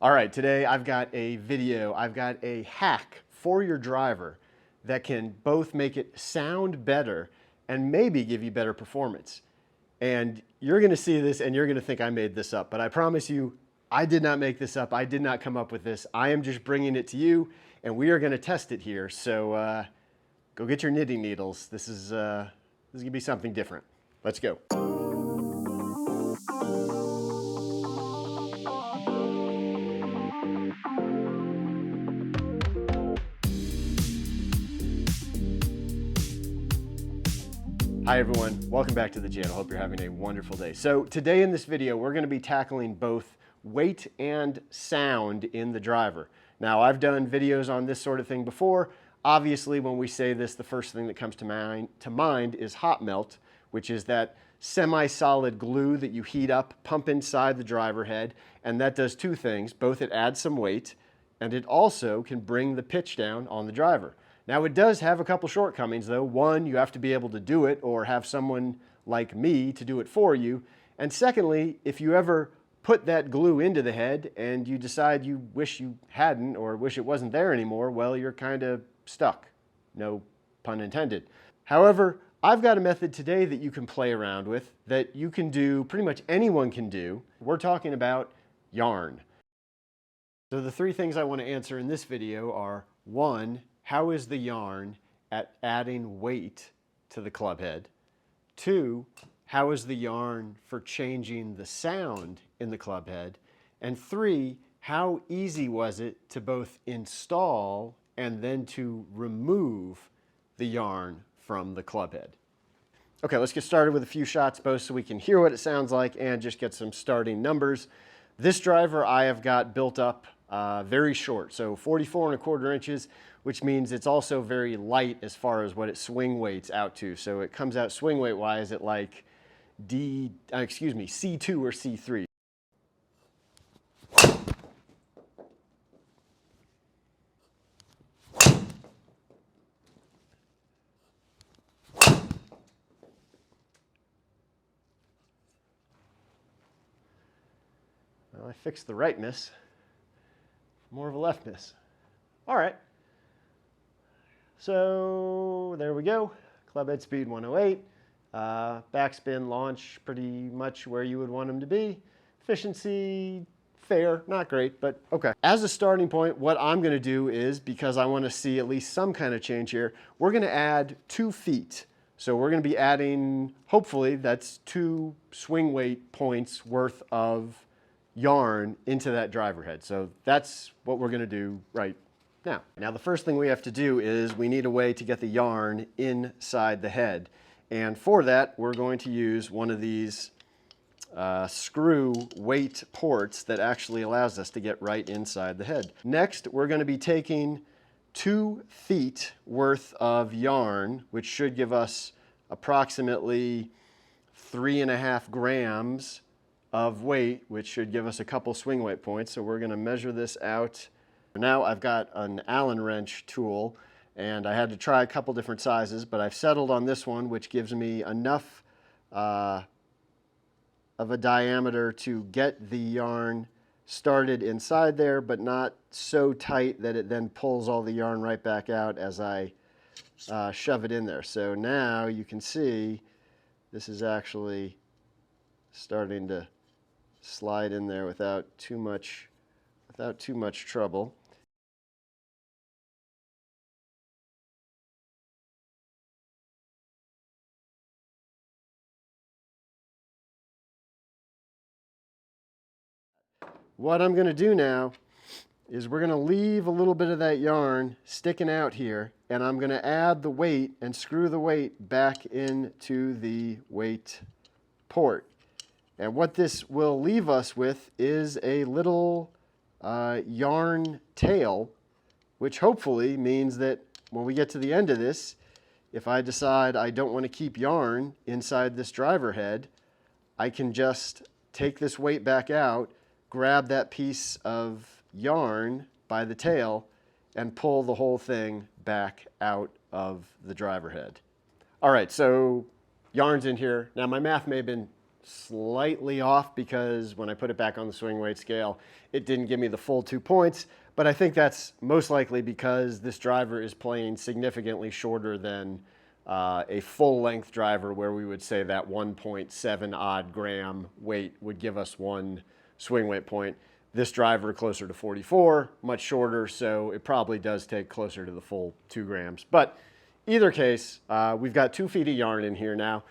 All right, today I've got a video, I've got a hack for your driver that can both make it sound better and maybe give you better performance. And you're gonna see this and you're gonna think I made this up, but I promise you, I did not make this up. I did not come up with this. I am just bringing it to you and we are gonna test it here. So go get your knitting needles. This is gonna be something different. Let's go. Hi everyone, welcome back to the channel. Hope you're having a wonderful day. So today in this video, we're going to be tackling both weight and sound in the driver. Now I've done videos on this sort of thing before. Obviously when we say this, the first thing that comes to mind is hot melt, which is that semi-solid glue that you heat up, pump inside the driver head, and that does two things. Both it adds some weight and it also can bring the pitch down on the driver. Now it does have a couple shortcomings though. One, you have to be able to do it or have someone like me to do it for you. And secondly, if you ever put that glue into the head and you decide you wish you hadn't or wish it wasn't there anymore, well, you're kind of stuck. No pun intended. However, I've got a method today that you can play around with that you can do, pretty much anyone can do. We're talking about yarn. So the three things I want to answer in this video are: one, how is the yarn at adding weight to the club head? Two, how is the yarn for changing the sound in the club head? And three, how easy was it to both install and then to remove the yarn from the club head? Okay, let's get started with a few shots both so we can hear what it sounds like and just get some starting numbers. This driver I have got built up very short, so 44¼ inches, which means it's also very light as far as what it swing weights out to. So it comes out swing weight wise at like C2 or C3. Well, I fixed the right miss. More of a left miss. All right. So there we go. Club head speed 108. Backspin launch pretty much where you would want them to be. Efficiency fair, not great, but okay. As a starting point, what I'm going to do is, because I want to see at least some kind of change here, we're going to add 2 feet. So we're going to be adding, hopefully that's 2 swing weight points worth of yarn into that driver head. So that's what we're going to do right now. Now the first thing we have to do is we need a way to get the yarn inside the head. And for that, we're going to use one of these screw weight ports that actually allows us to get right inside the head. Next, we're going to be taking 2 feet worth of yarn, which should give us approximately 3.5 grams of weight, which should give us a couple swing weight points. So we're going to measure this out. Now I've got an Allen wrench tool and I had to try a couple different sizes, but I've settled on this one, which gives me enough of a diameter to get the yarn started inside there, but not so tight that it then pulls all the yarn right back out as I shove it in there. So now you can see this is actually starting to slide in there without too much trouble. What I'm going to do now is we're going to leave a little bit of that yarn sticking out here, and I'm going to add the weight and screw the weight back into the weight port. And what this will leave us with is a little yarn tail, which hopefully means that when we get to the end of this, if I decide I don't want to keep yarn inside this driver head, I can just take this weight back out, grab that piece of yarn by the tail, and pull the whole thing back out of the driver head. All right, so yarn's in here. Now my math may have been slightly off because when I put it back on the swing weight scale, it didn't give me the full 2 points. But I think that's most likely because this driver is playing significantly shorter than a full-length driver where we would say that 1.7 odd gram weight would give us 1 swing weight point. This driver closer to 44, much shorter, so it probably does take closer to the full 2 grams. But either case, we've got 2 feet of yarn in here now.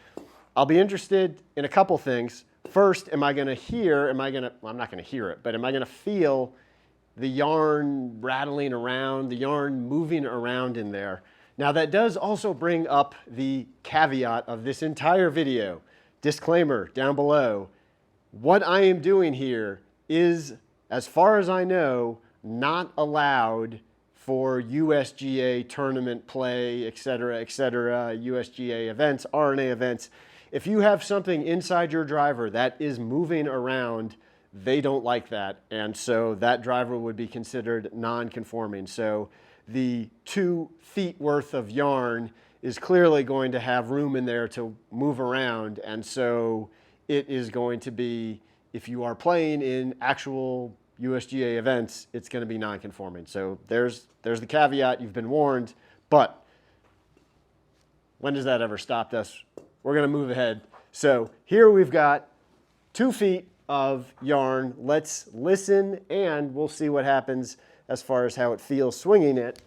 I'll be interested in a couple things. First, am I going to hear, well, I'm not going to hear it, but am I going to feel the yarn rattling around, the yarn moving around in there? Now that does also bring up the caveat of this entire video. Disclaimer down below. What I am doing here is, as far as I know, not allowed for USGA tournament play, etc., USGA events, RNA events. If you have something inside your driver that is moving around, they don't like that, and so that driver would be considered non-conforming. So the 2 feet worth of yarn is clearly going to have room in there to move around, and so it is going to be, if you are playing in actual USGA events, it's going to be non-conforming. So there's the caveat. You've been warned, but when does that ever stop us? We're going to move ahead. So here we've got 2 feet of yarn. Let's listen and we'll see what happens as far as how it feels swinging it.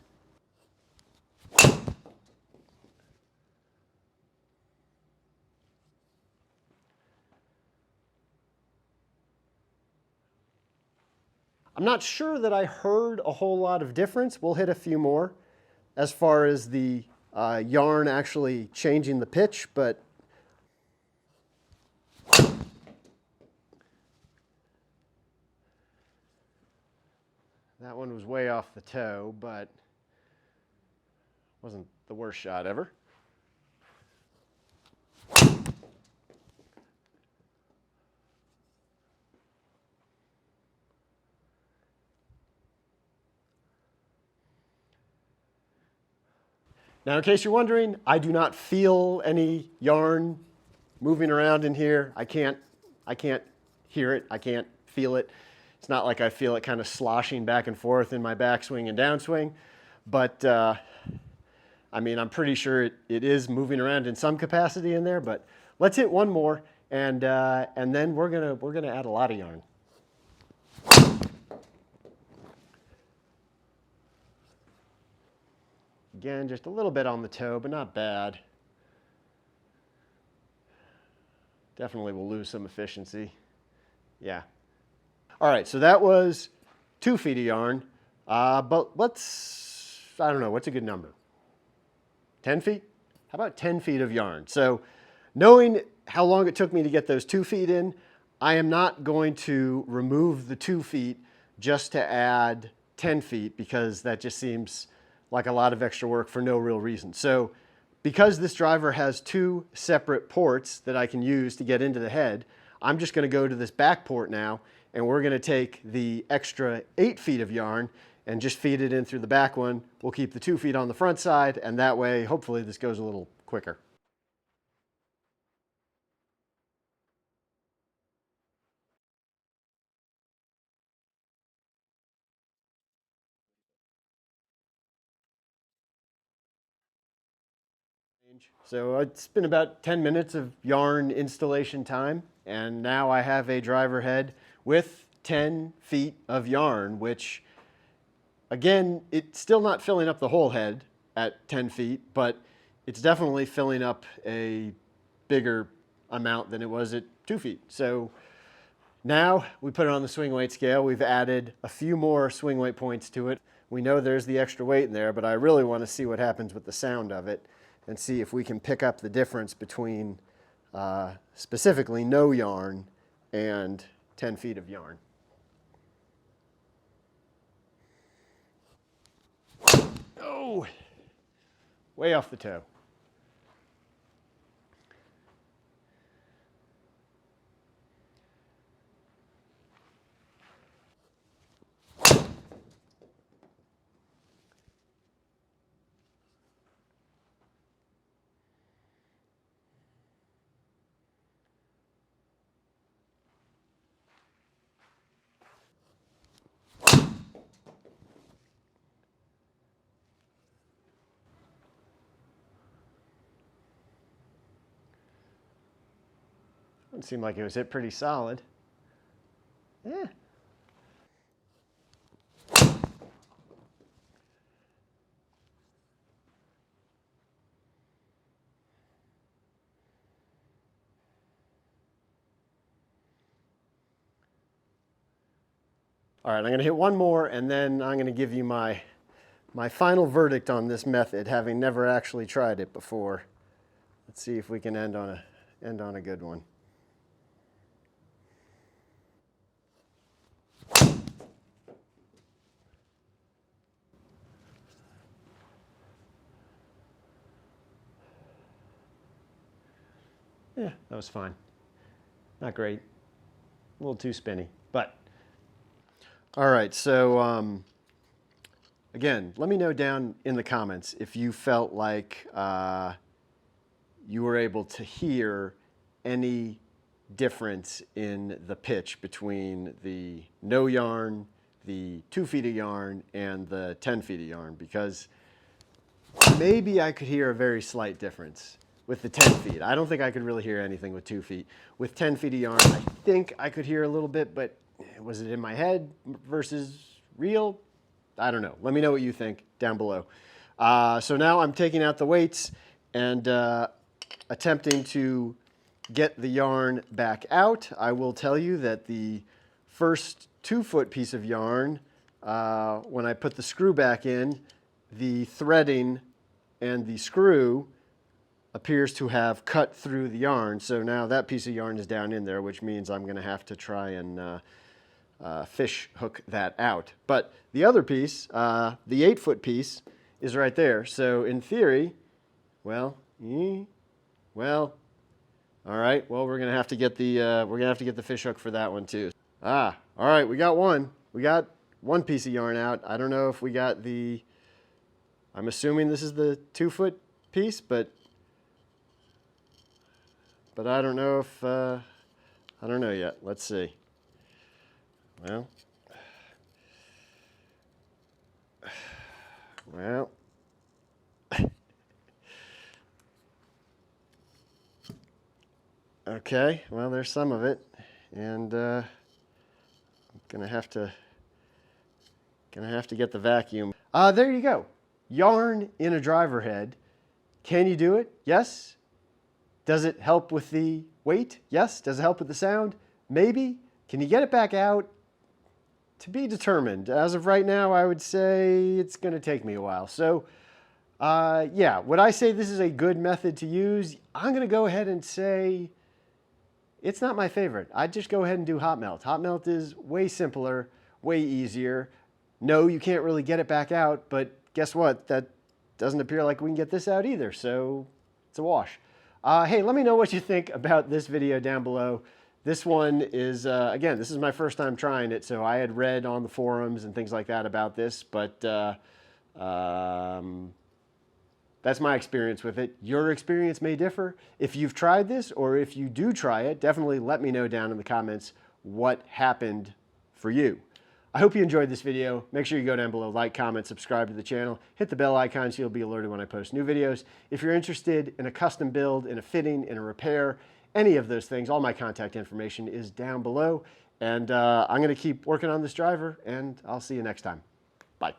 I'm not sure that I heard a whole lot of difference. We'll hit a few more as far as the yarn actually changing the pitch, but that one was way off the toe, but wasn't the worst shot ever. Now, in case you're wondering, I do not feel any yarn moving around in here. I can't hear it. I can't feel it. It's not like I feel it kind of sloshing back and forth in my backswing and downswing. But, I mean, I'm pretty sure it is moving around in some capacity in there. But let's hit one more, and then we're gonna add a lot of yarn. Again, just a little bit on the toe, but not bad. Definitely will lose some efficiency. Yeah. All right, so that was 2 feet of yarn. But let's, I don't know, what's a good number? 10 feet? How about 10 feet of yarn? So knowing how long it took me to get those 2 feet in, I am not going to remove the 2 feet just to add 10 feet because that just seems like a lot of extra work for no real reason. So because this driver has 2 separate ports that I can use to get into the head, I'm just going to go to this back port now, and we're going to take the extra 8 feet of yarn and just feed it in through the back one. We'll keep the 2 feet on the front side, and that way, hopefully, this goes a little quicker. So it's been about 10 minutes of yarn installation time, and now I have a driver head with 10 feet of yarn, which, again, it's still not filling up the whole head at 10 feet, but it's definitely filling up a bigger amount than it was at 2 feet. So now we put it on the swing weight scale. We've added a few more swing weight points to it. We know there's the extra weight in there, but I really want to see what happens with the sound of it and see if we can pick up the difference between specifically no yarn and 10 feet of yarn. Oh, way off the toe. It seemed like it was hit pretty solid. Yeah. All right, I'm going to hit one more, and then I'm going to give you my final verdict on this method, having never actually tried it before. Let's see if we can end on a good one. Yeah, that was fine. Not great. A little too spinny, but. All right, so again, let me know down in the comments if you felt like you were able to hear any difference in the pitch between the no yarn, the 2 feet of yarn, and the 10 feet of yarn, because maybe I could hear a very slight difference with the 10 feet. I don't think I could really hear anything with 2 feet. With 10 feet of yarn, I think I could hear a little bit, but was it in my head versus real? I don't know. Let me know what you think down below. So now I'm taking out the weights and attempting to get the yarn back out. I will tell you that the first 2-foot piece of yarn, when I put the screw back in, the threading and the screw appears to have cut through the yarn. So now that piece of yarn is down in there, which means I'm going to have to try and fish hook that out. But the other piece, the 8-foot piece, is right there. So in theory, well, all right. Well, we're gonna have to get the fish hook for that one too. All right. We got one. We got one piece of yarn out. I don't know if we got the. I'm assuming this is the 2-foot piece, but I don't know if I don't know yet. Let's see. Well. Okay, well, there's some of it, and I'm gonna have to get the vacuum. There you go. Yarn in a driver head. Can you do it? Yes. Does it help with the weight? Yes. Does it help with the sound? Maybe. Can you get it back out? To be determined. As of right now, I would say it's going to take me a while. So, yeah, would I say this is a good method to use? I'm going to go ahead and say it's not my favorite. I'd just go ahead and do hot melt. Hot melt is way simpler, way easier. No, you can't really get it back out, but guess what? That doesn't appear like we can get this out either, so it's a wash. Hey, let me know what you think about this video down below. This one is, again, this is my first time trying it, so I had read on the forums and things like that about this, but that's my experience with it. Your experience may differ. If you've tried this, or if you do try it, definitely let me know down in the comments what happened for you. I hope you enjoyed this video. Make sure you go down below, like, comment, subscribe to the channel, hit the bell icon so you'll be alerted when I post new videos. If you're interested in a custom build, in a fitting, in a repair, any of those things, all my contact information is down below. And I'm going to keep working on this driver, and I'll see you next time. Bye.